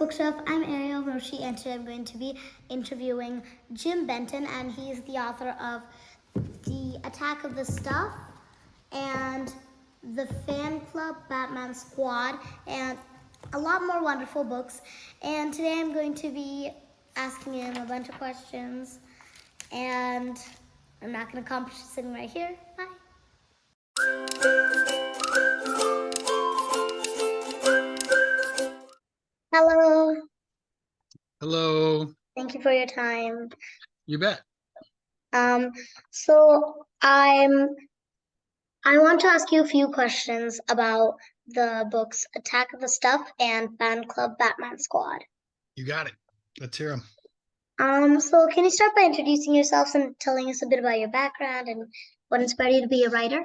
Bookshelf. I'm Ariel Roshi, and today I'm going to be interviewing Jim Benton, and he's the author of The Attack of the Stuff and the Fan Club Batman Squad, and a lot more wonderful books. And today I'm going to be asking him a bunch of questions, and I'm not going to accomplish it sitting right here. Bye. Hello. Hello. Thank you for your time. You bet. So I want to ask you a few questions about the books Attack of the Stuff and Fan Club Batman Squad. You got it. Let's hear them. So can you start by introducing yourself and telling us a bit about your background and what inspired you to be a writer?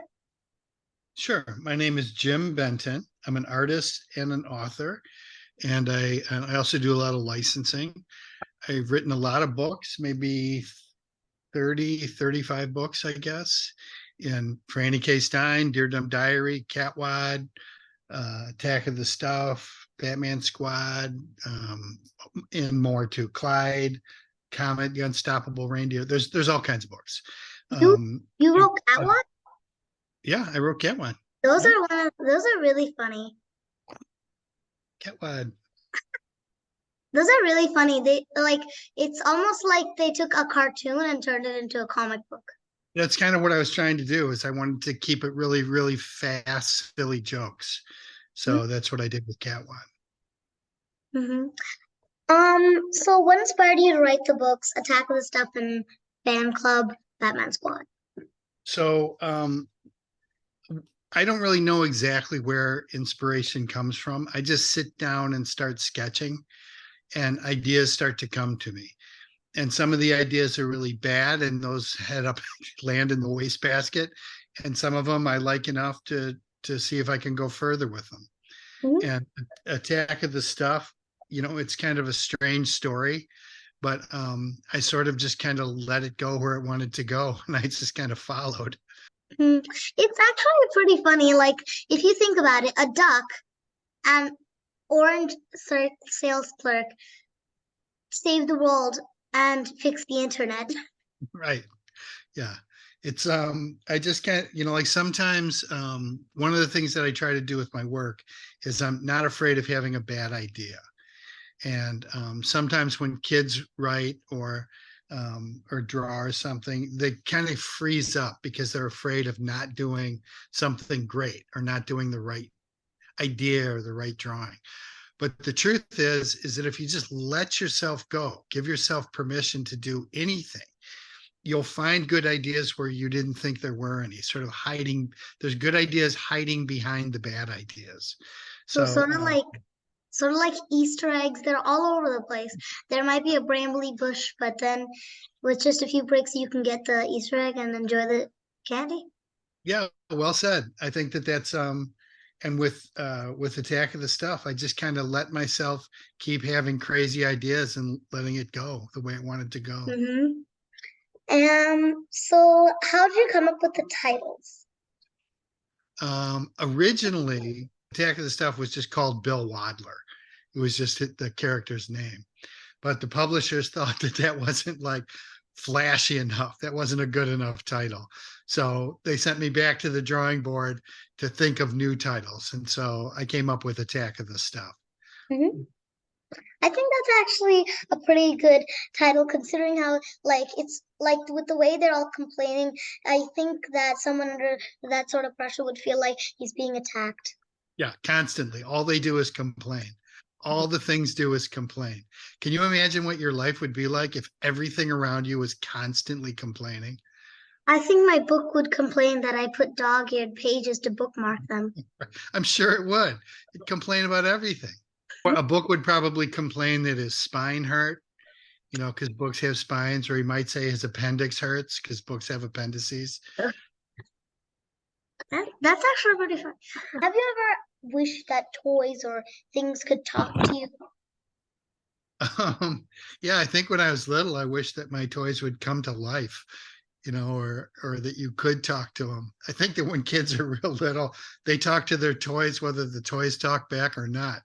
Sure. My name is Jim Benton. I'm an artist and an author, and I also do a lot of licensing. I've written a lot of books, maybe 30, 35 books, I guess, in Franny K. Stein, Dear Dumb Diary, Catwad, Attack of the Stuff, Batman Squad, and more too. Clyde, Comet, The Unstoppable Reindeer. There's all kinds of books. You wrote Catwad? Yeah, I wrote Catwad. Those are really funny. Catwad. Those are really funny. It's almost like they took a cartoon and turned it into a comic book. That's kind of what I was trying to do, is I wanted to keep it really, really fast, silly jokes. So that's what I did with Catwad. So what inspired you to write the books Attack of the Stuff and Fan Club Batman Squad? So I don't really know exactly where inspiration comes from. I just sit down and start sketching, and ideas start to come to me. And some of the ideas are really bad, and those land in the wastebasket. And some of them I like enough to see if I can go further with them. And Attack of the Stuff, it's kind of a strange story, but I sort of just kind of let it go where it wanted to go, and I just kind of followed. It's actually pretty funny. Like, if you think about it, a duck and orange sales clerk saved the world and fixed the internet. Right. Yeah. It's I just can't, like sometimes one of the things that I try to do with my work is I'm not afraid of having a bad idea. And sometimes when kids write or draw or something, they kind of freeze up because they're afraid of not doing something great or not doing the right idea or the right drawing. But the truth is that if you just let yourself go, give yourself permission to do anything, you'll find good ideas where you didn't think there were any, sort of hiding. There's good ideas hiding behind the bad ideas. So sort of like Easter eggs, they're all over the place. There might be a brambly bush, but then with just a few bricks, you can get the Easter egg and enjoy the candy. Yeah, well said. I think that's and with Attack of the Stuff, I just kind of let myself keep having crazy ideas and letting it go the way it wanted to go. So how did you come up with the titles? Originally, Attack of the Stuff was just called Bill Waddler. It was just the character's name. But the publishers thought that wasn't like flashy enough. That wasn't a good enough title. So they sent me back to the drawing board to think of new titles. And so I came up with Attack of the Stuff. I think that's actually a pretty good title, considering how, it's like with the way they're all complaining. I think that someone under that sort of pressure would feel like he's being attacked. Yeah, constantly. All they do is complain. All the things do is complain. Can you imagine what your life would be like if everything around you was constantly complaining? I think my book would complain that I put dog-eared pages to bookmark them. I'm sure it would. It'd complain about everything. A book would probably complain that his spine hurt, because books have spines, or he might say his appendix hurts because books have appendices. That's actually pretty fun. Have you ever wished that toys or things could talk to you? Yeah, I think when I was little, I wished that my toys would come to life, or that you could talk to them. I think that when kids are real little, they talk to their toys, whether the toys talk back or not.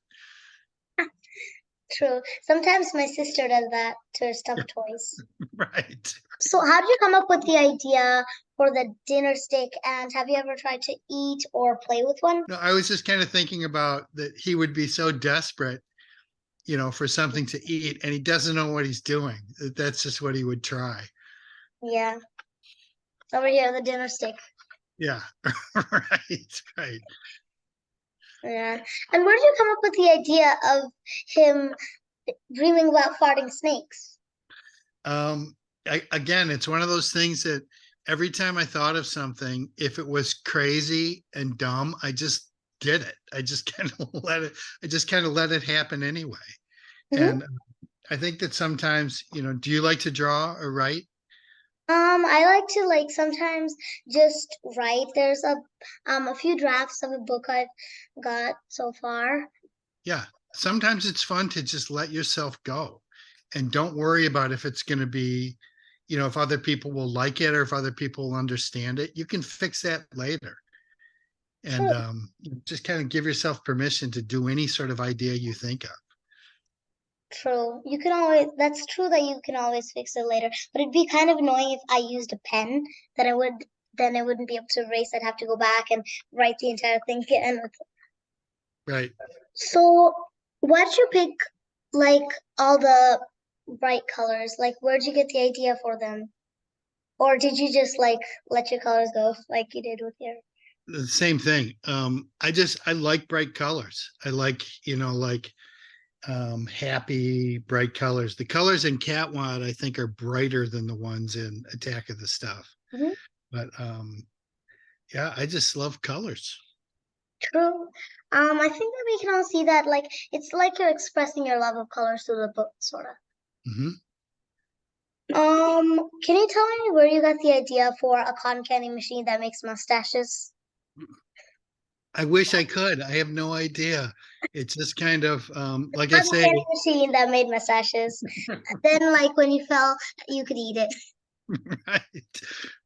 True. Sometimes my sister does that to her stuffed toys. Right. So how did you come up with the idea for the dinner stick? And have you ever tried to eat or play with one? No, I was just kind of thinking about that he would be so desperate, for something to eat, and he doesn't know what he's doing. That's just what he would try. Yeah. Over here, the dinner stick. Yeah. Right. Right. Yeah. And where did you come up with the idea of him dreaming about farting snakes? Again, it's one of those things that every time I thought of something, if it was crazy and dumb, I just did it. I just kind of let it happen anyway. Mm-hmm. And I think that sometimes, do you like to draw or write? I like to sometimes just write. There's a few drafts of a book I've got so far. Yeah. Sometimes it's fun to just let yourself go and don't worry about if it's going to be, if other people will like it or if other people will understand it. You can fix that later. And True. just kind of give yourself permission to do any sort of idea you think of. True. You can always, that's true that you can always fix it later. But it'd be kind of annoying if I used a pen, then I wouldn't be able to erase. I'd have to go back and write the entire thing again. Right. So, why'd you pick like all the bright colors? Like, where'd you get the idea for them? Or did you just let your colors go like you did with your? The same thing. I like bright colors. I like, happy, bright colors. The colors in Catwad, I think, are brighter than the ones in Attack of the Stuff. Mhm. But yeah, I just love colors. True. I think that we can all see that it's like you're expressing your love of colors through the book, sort of. Hmm. Can you tell me where you got the idea for a cotton candy machine that makes mustaches? I wish I could. I have no idea. It's just kind of like I Cotton say, candy machine that made mustaches. Then, when you fell, you could eat it. right,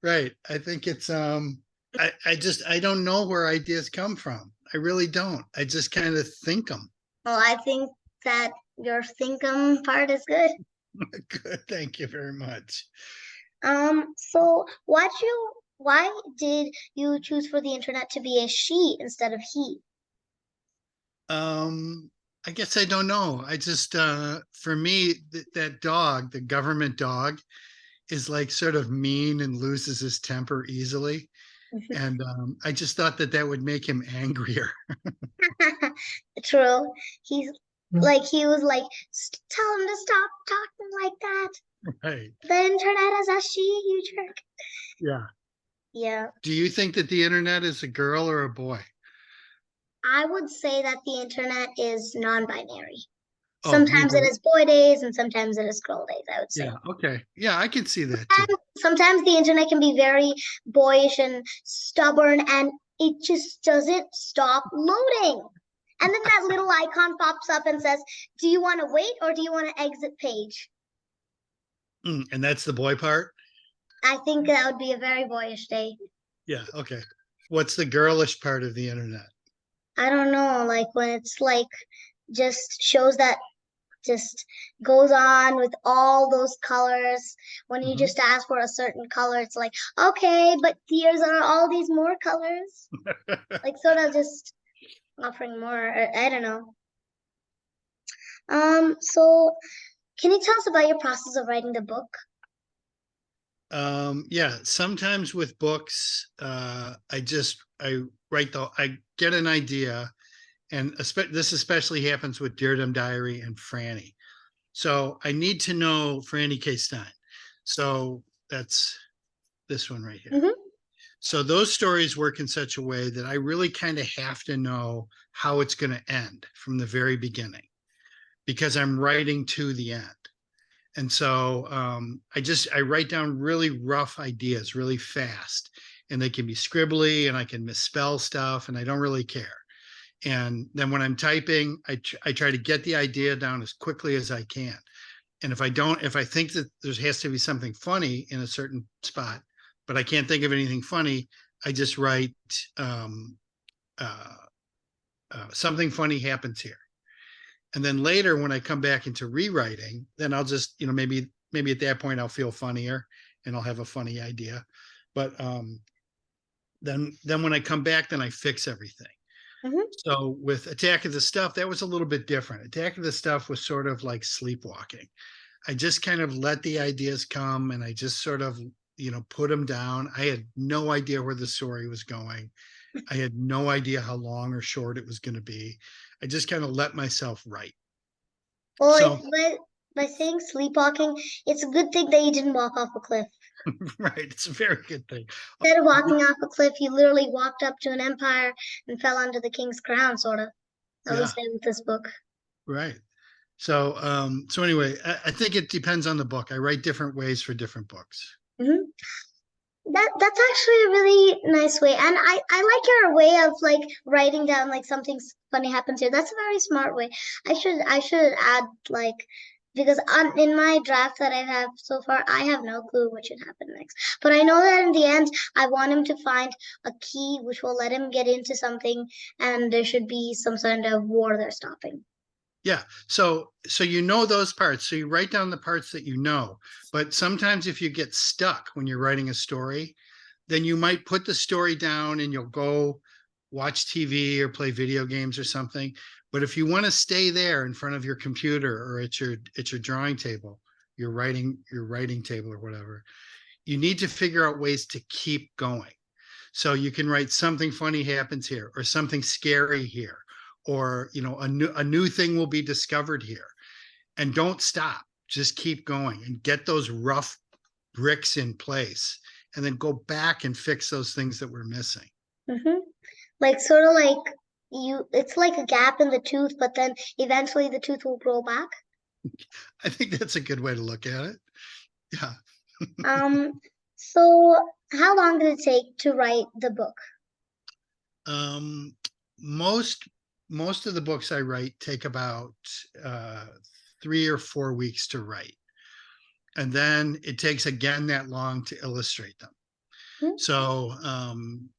right. I think it's I don't know where ideas come from. I really don't. I just kind of think them. Well, I think that your thinkum part is good. Good. Thank you very much. So why did you choose for the internet to be a she instead of he? Um, I guess I don't know. I just for me that dog, the government dog, is like sort of mean and loses his temper easily. And I just thought that that would make him angrier. True. He's he was tell him to stop talking like that. Right. The internet is a she, you jerk. Yeah. Yeah. Do you think that the internet is a girl or a boy? I would say that the internet is non-binary. Oh, Sometimes it neither. is boy days and sometimes it is girl days, I would say. Yeah. Okay. Yeah, I can see that too. Sometimes the internet can be very boyish and stubborn and it just doesn't stop loading. And then that little icon pops up and says, do you want to wait or do you want to exit page? And that's the boy part? I think that would be a very boyish day. Yeah. Okay. What's the girlish part of the internet? I don't know, when it's just shows that just goes on with all those colors. When you Mhm. just ask for a certain color, it's like, okay, but here's are all these more colors. Sort of just offering more. I don't know. So can you tell us about your process of writing the book? Yeah, sometimes with books, I get an idea, and this especially happens with Dear Dumb Diary and Franny. So I need to know Franny K. Stein. So that's this one right here. Mm-hmm. So those stories work in such a way that I really kind of have to know how it's going to end from the very beginning because I'm writing to the end. And so I write down really rough ideas really fast, and they can be scribbly, and I can misspell stuff, and I don't really care. And then when I'm typing, I try to get the idea down as quickly as I can. And if I think that there has to be something funny in a certain spot, but I can't think of anything funny, I just write uh, something funny happens here. And then later when I come back into rewriting, then I'll just, maybe at that point I'll feel funnier and I'll have a funny idea. But then when I come back, then I fix everything. Mhm. So with Attack of the Stuff, that was a little bit different. Attack of the Stuff was sort of like sleepwalking. I just kind of let the ideas come and I just sort of, put them down. I had no idea where the story was going. I had no idea how long or short it was going to be. I just kind of let myself write. Well, So, by saying sleepwalking, it's a good thing that you didn't walk off a cliff. right, it's a very good thing. Instead of walking off a cliff, you literally walked up to an empire and fell under the king's crown, sort of. At Yeah, least with this book. right. So anyway, I think it depends on the book. I write different ways for different books. Hmm. That's actually a really nice way, and I like your way of like writing down like something funny happens here. That's a very smart way. I should add like because in my draft that I have so far, I have no clue what should happen next. But I know that in the end, I want him to find a key which will let him get into something, and there should be some sort of war they're stopping. Yeah. So those parts. So you write down the parts that you know. But sometimes if you get stuck when you're writing a story, then you might put the story down and you'll go watch TV or play video games or something. But if you want to stay there in front of your computer or at your drawing table, your writing table or whatever, you need to figure out ways to keep going. So you can write something funny happens here or something scary here or a new thing will be discovered here, and don't stop, just keep going and get those rough bricks in place and then go back and fix those things that we're missing. Hmm. Like sort of like it's like a gap in the tooth, but then eventually the tooth will grow back. I think that's a good way to look at it. Yeah. Um, so how long did it take to write the book? um most most of the books I write take about 3 or 4 weeks to write, and then it takes again that long to illustrate them. Hmm. So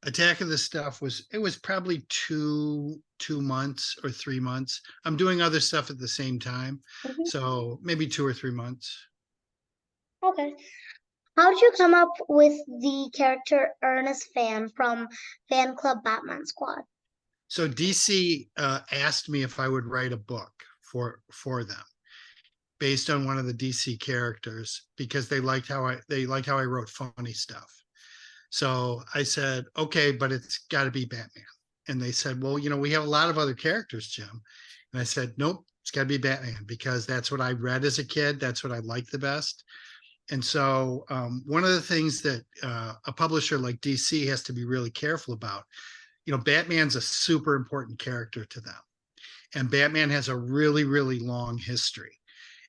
Attack of the Stuff was probably 2 months or 3 months. I'm doing other stuff at the same time. Mhm. So maybe 2 or 3 months. Okay. How did you come up with the character Ernest Fan from Fan Club Batman Squad? So DC asked me if I would write a book for them based on one of the DC characters because they liked how I wrote funny stuff. So I said, okay, but it's got to be Batman. And they said, well, we have a lot of other characters, Jim. And I said, nope, it's got to be Batman because that's what I read as a kid. That's what I liked the best. And so one of the things that a publisher like DC has to be really careful about, Batman's a super important character to them. And Batman has a really, really long history.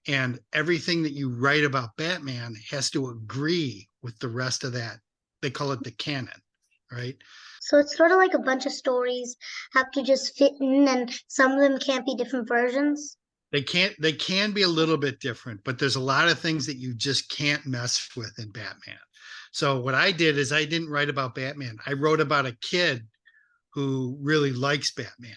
And everything that you write about Batman has to agree with the rest of that. They call it the canon, right? So it's sort of like a bunch of stories have to just fit in, and some of them can't be different versions. They can be a little bit different, but there's a lot of things that you just can't mess with in Batman. So what I did is I didn't write about Batman. I wrote about a kid who really likes Batman.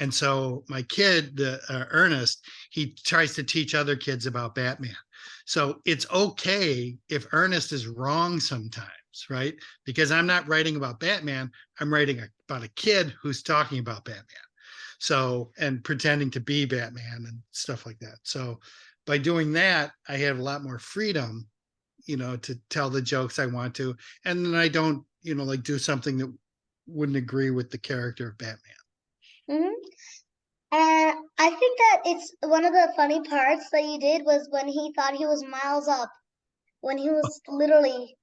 And so my kid, Ernest, he tries to teach other kids about Batman. So it's okay if Ernest is wrong sometimes, right? Because I'm not writing about Batman. I'm writing about a kid who's talking about Batman. So, and pretending to be Batman and stuff like that. So by doing that, I have a lot more freedom, to tell the jokes I want to. And then I don't, like do something that wouldn't agree with the character of Batman. Hmm. And I think that it's one of the funny parts that you did was when he thought he was miles up, when he was literally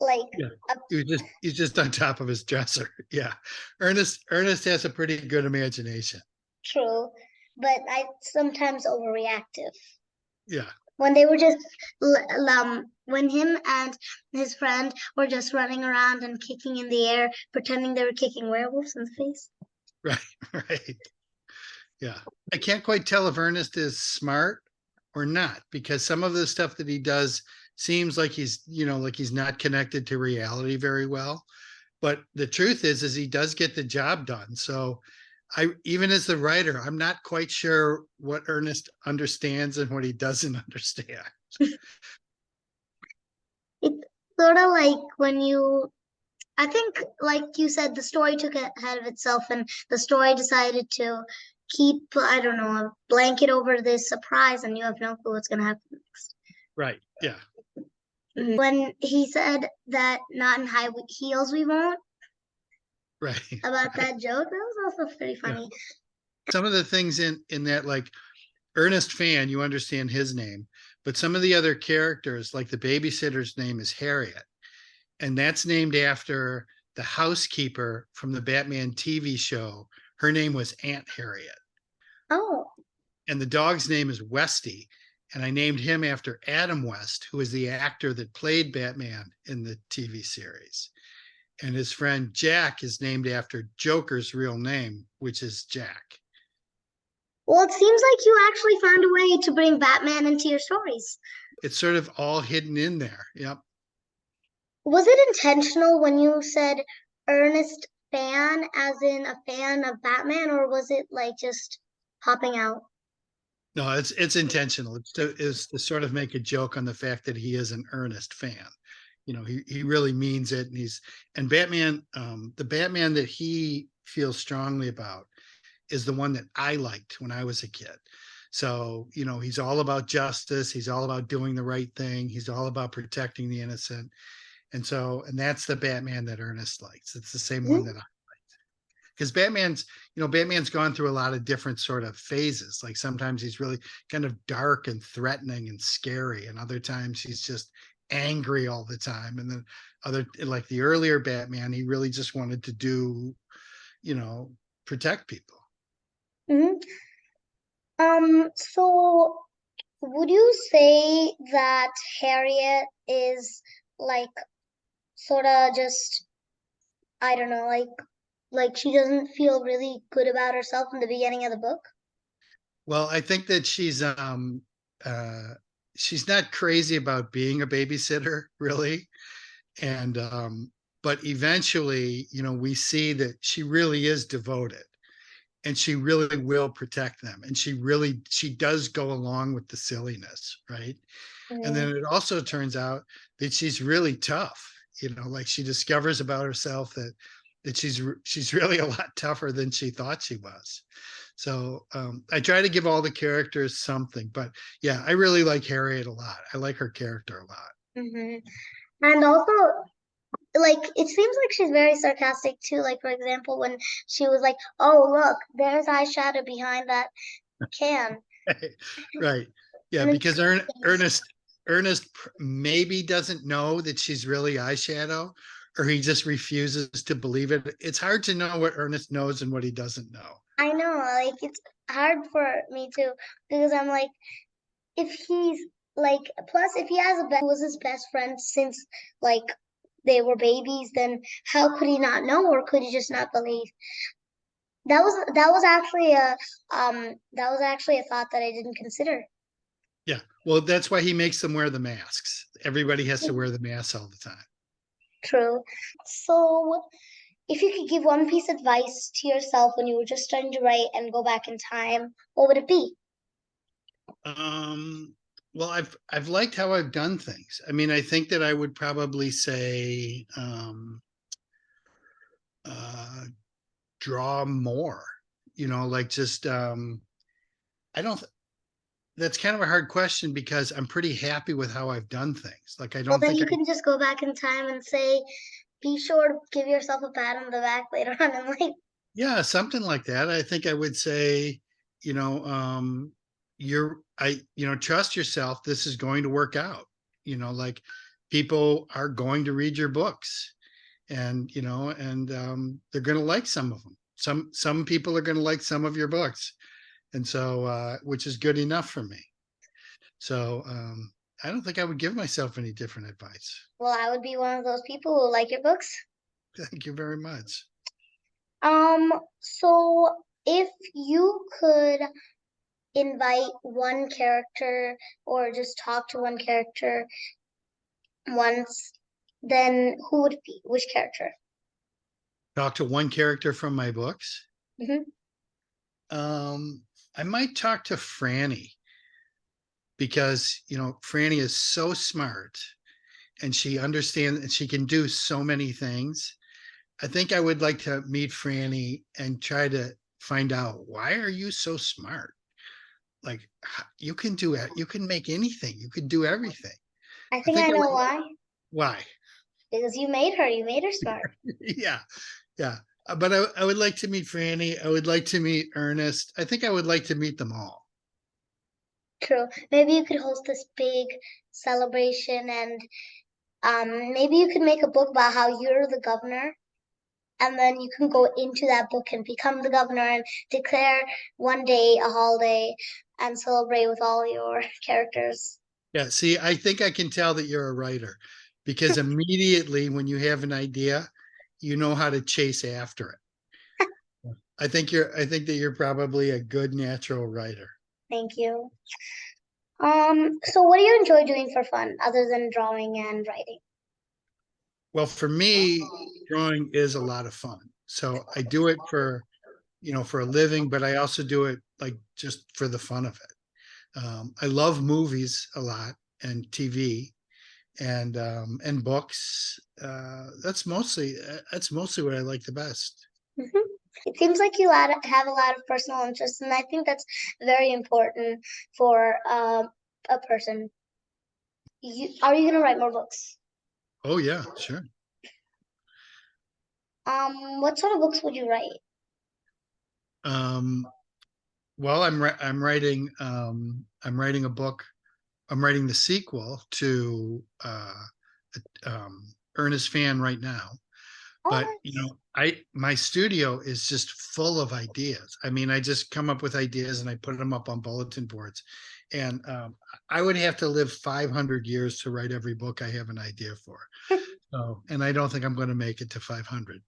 like Yeah. up. He's just on top of his dresser. Yeah. Ernest has a pretty good imagination. True, but I sometimes overreactive. Yeah. When they were just when him and his friend were just running around and kicking in the air, pretending they were kicking werewolves in the face. Right. Right. Yeah. I can't quite tell if Ernest is smart or not because some of the stuff that he does seems like he's not connected to reality very well. But the truth is he does get the job done. So even as the writer, I'm not quite sure what Ernest understands and what he doesn't understand. It's sort of like when you, I think, like you said, the story took ahead of itself, and the story decided to keep, I don't know, a blanket over this surprise, and you have no clue what's going to happen next. Right. Yeah. When he said that not in high heels we won't, Right. about that joke, that was also pretty funny. Some of the things in that, like Ernest Fann, you understand his name, but some of the other characters, like the babysitter's name is Harriet, and that's named after the housekeeper from the Batman TV show. Her name was Aunt Harriet. Oh. And the dog's name is Westy, and I named him after Adam West, who was the actor that played Batman in the TV series. And his friend Jack is named after Joker's real name, which is Jack. Well, it seems like you actually found a way to bring Batman into your stories. It's sort of all hidden in there. Yep. Was it intentional when you said Ernest Fan, as in a fan of Batman, or was it like just popping out? No, it's intentional. It's to sort of make a joke on the fact that he is an Ernest fan. You know, he really means it, and Batman, the Batman that he feels strongly about is the one that I liked when I was a kid. So, you know, he's all about justice. He's all about doing the right thing. He's all about protecting the innocent. And that's the Batman that Ernest likes. It's the same one that I liked. Because Batman's gone through a lot of different sort of phases. Like sometimes he's really kind of dark and threatening and scary, and other times he's just angry all the time. And then like the earlier Batman, he really just wanted to do, protect people. Mm-hmm. So would you say that Harriet is like sort of just, I don't know, like she doesn't feel really good about herself in the beginning of the book? Well, I think that she's not crazy about being a babysitter, really. And but eventually, we see that she really is devoted, and she really will protect them, and she does go along with the silliness, right? And then it also turns out that she's really tough. Like she discovers about herself that she's really a lot tougher than she thought she was. So I try to give all the characters something, but yeah, I really like Harriet a lot. I like her character a lot. Mm-hmm. And also, like, it seems like she's very sarcastic too. Like, for example, when she was like, "Oh, look, there's eyeshadow behind that can." Right. Yeah, And because Ernest maybe doesn't know that she's really eyeshadow, or he just refuses to believe it. It's hard to know what Ernest knows and what he doesn't know. I know, like, it's hard for me too, because I'm like, if he's like, plus if he has a who was his best friend since like they were babies, then how could he not know, or could he just not believe? That was actually a thought that I didn't consider. Yeah. Well, that's why he makes them wear the masks. Everybody has to wear the masks all the time. True. So, if you could give one piece of advice to yourself when you were just starting to write and go back in time, what would it be? Well, I've liked how I've done things. I mean, I think that I would probably say draw more, like just I don't that's kind of a hard question because I'm pretty happy with how I've done things. Like I Well, don't then think you can just go back in time and say, be sure to give yourself a pat on the back later on in life. Yeah, something like that. I think I would say, you know, trust yourself. This is going to work out. Like people are going to read your books, and they're going to like some of them. Some people are going to like some of your books, and so which is good enough for me. So I don't think I would give myself any different advice. Well, I would be one of those people who like your books. Thank you very much. So if you could invite one character or just talk to one character once, then who would it be? Which character? Talk to one character from my books. Hmm. I might talk to Franny because, Franny is so smart and she understands and she can do so many things. I think I would like to meet Franny and try to find out, why are you so smart? Like, you can do it. You can make anything. You can do everything. I I think think I I would. know why. Why? Because you made her. You made her smart. Yeah. Yeah. But I would like to meet Franny. I would like to meet Ernest. I think I would like to meet them all. True. Maybe you could host this big celebration and maybe you could make a book about how you're the governor and then you can go into that book and become the governor and declare one day a holiday and celebrate with all your characters. Yeah. See, I think I can tell that you're a writer because immediately when you have an idea, you know how to chase after it. I think that you're probably a good natural writer. Thank you. So what do you enjoy doing for fun other than drawing and writing? Well, for me, drawing is a lot of fun. So I do it for a living, but I also do it like just for the fun of it. I love movies a lot and TV and books. That's mostly what I like the best. Mhm. It seems like you have a lot of personal interests, and I think that's very important for a person. Are you gonna write more books? Oh yeah, sure. What sort of books would you write? Um, well, I'm writing a book. I'm writing the sequel to Ernest Fann right now. Oh, But nice. my studio is just full of ideas. I mean, I just come up with ideas and I put them up on bulletin boards. And I would have to live 500 years to write every book I have an idea for. So, and I don't think I'm going to make it to 500.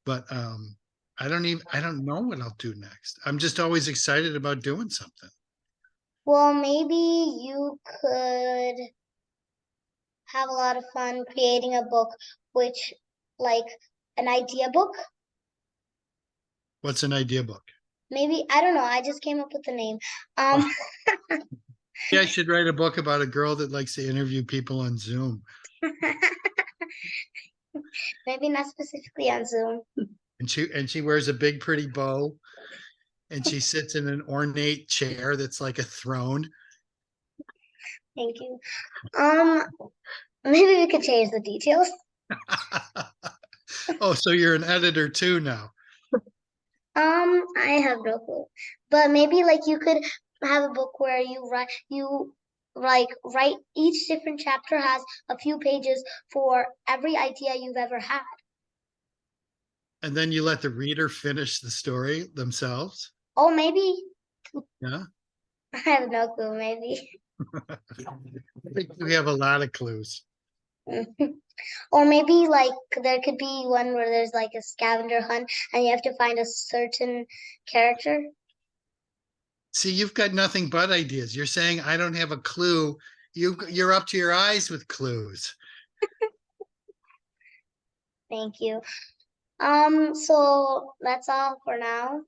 But I don't know what I'll do next. I'm just always excited about doing something. Well, maybe you could have a lot of fun creating a book, which, like, an idea book. What's an idea book? Maybe, I don't know. I just came up with the name. Oh, Um, yeah, I should write a book about a girl that likes to interview people on Zoom. maybe not specifically on Zoom. And she wears a big pretty bow and she sits in an ornate chair that's like a throne. Thank you. Um, maybe we could change the details. Oh, so you're an editor too now. I have no clue. But maybe like you could have a book where you write each different chapter has a few pages for every idea you've ever had. And then you let the reader finish the story themselves. Oh, maybe Yeah. I have no clue, maybe. I think you have a lot of clues. Or maybe like there could be one where there's like a scavenger hunt and you have to find a certain character. See, you've got nothing but ideas. You're saying I don't have a clue. You're up to your eyes with clues. Thank you. So that's all for now.